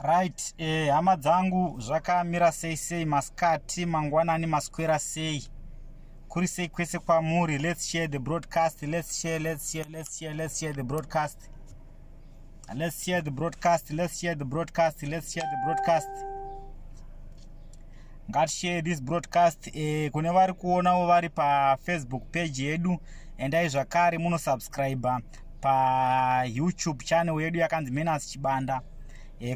Right, hama dzangu zvakamira sei masikati mangwanani maswera sei kuri sei kwese kwamuri. Let's share the broadcast. Let's share the broadcast. Ngatishare this broadcast. Kune vari kuonawo vari pa Facebook page yedu, endai zvakare muno subscribe pa YouTube channel yedu yakanzi Menas Chibanda.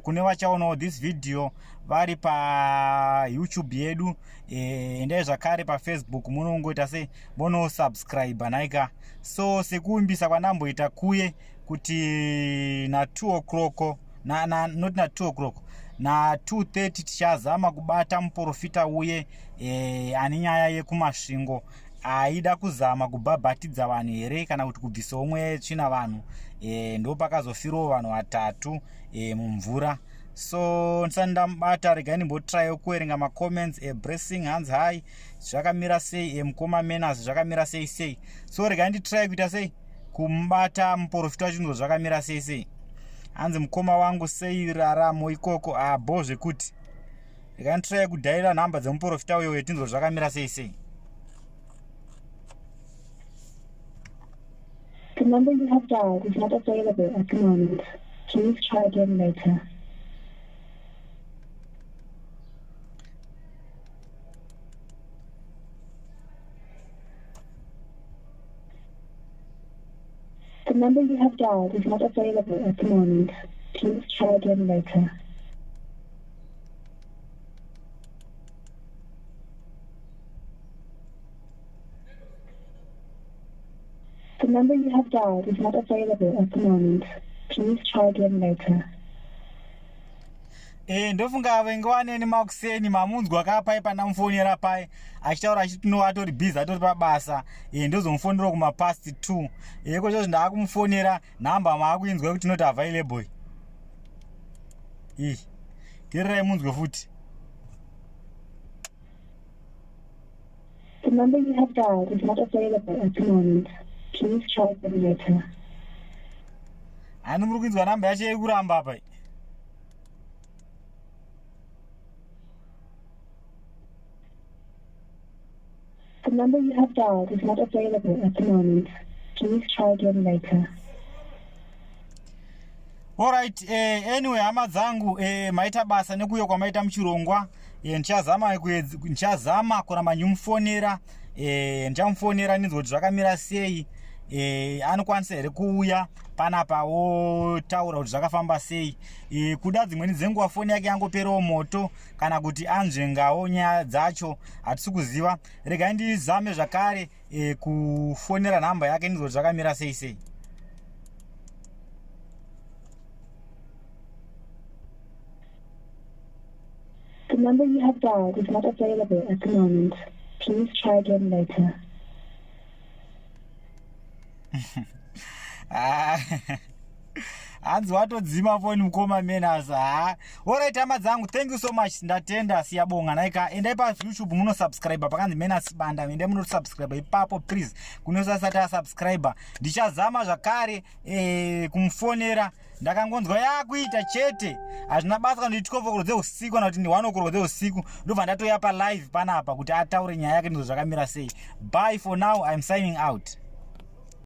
Kune vachaonawo this video vari pa YouTube yedu, endai zvakare pa Facebook munongoita sei bono subscribe naika. So sekuumbisa kwandamboita kuye kuti na 2 o'clock not na 2 o'clock na 2:30 tichazama kubata muprofita uye ane nyaya yekumasvingo aida kuzama kubhabhatidza vanhu here kana kuti kubvisa umwe tsvina vanhu. Ndo pakazofirawo vanhu vatatu mumvura. So ndisati ndamubata regai ndimbotrayo kuerenga macomments. Blessing hands high zvakamira sei, mukoma Menas zvakamira sei. So regai nditrai kuita sei kumubata muprofita wachinzo zvakamira sei. Hanzi mukoma wangu sei raramo ikoko abo zvekuti regai nditrai kudhaira nhamba dzemuprofita uyo wetinzo zvakamira sei. The number you have dialed is not available at the moment. Please try again later. The number you have dialed is not available at the moment. Please try again later. The number you have dialed is not available at the moment. Please try again later. Ndofunga vengi waneni makuseni mamunzwa kapai pandamufonera pai achitaura achiti no atori busy atori pabasa. Ndozomufonera kuma past 2. Kocho ndakumufonera nhamba maakuinzwa kuti not available. Tirirai munzwe futi. The number you have dialed is not available at the moment. Please try again later. Ani muri kuinzwa namba yacho yekuramba pai. The number you have dialed is not available at the moment. Please try again later. Alright, anyway hama dzangu maita basa nekuyo kwamaita muchirongwa. Ndichazama kuramba ndimufonera. Ndichamufonera ndinzwe kuti zvakamira sei. Anokwanisa here kuuya panapa wotaura kuti zvakafamba sei. Kuda dzimweni dzenguva foni yake yangoperawo moto kana kuti anzvengawo nyaya dzacho hatisi kuziva. Regai ndizame zvakare kufonera nhamba yake ndinzwe kuti zvakamira sei. The number you have dialed is not available at the moment. Please try again later. Hanzi watodzima foni mukoma Menas. Alright hama dzangu, thank you so much. Ndatenda siyabonga naika. Endai pa YouTube muno subscribe pakanzi Menas Chibanda. Endai muno subscribe ipapo please. Kunosasati asubscriber. Ndichazama zvakare kumufonera. Ndakangonzwa yakuita chete. Hazvina basa kana kuti 12 dzeusiku kana kuti 1 dzeusiku. Ndobva ndatoya pa live panapa kuti ataure nyaya yake ndizvo zvakamira sei. Bye for now. I'm signing out.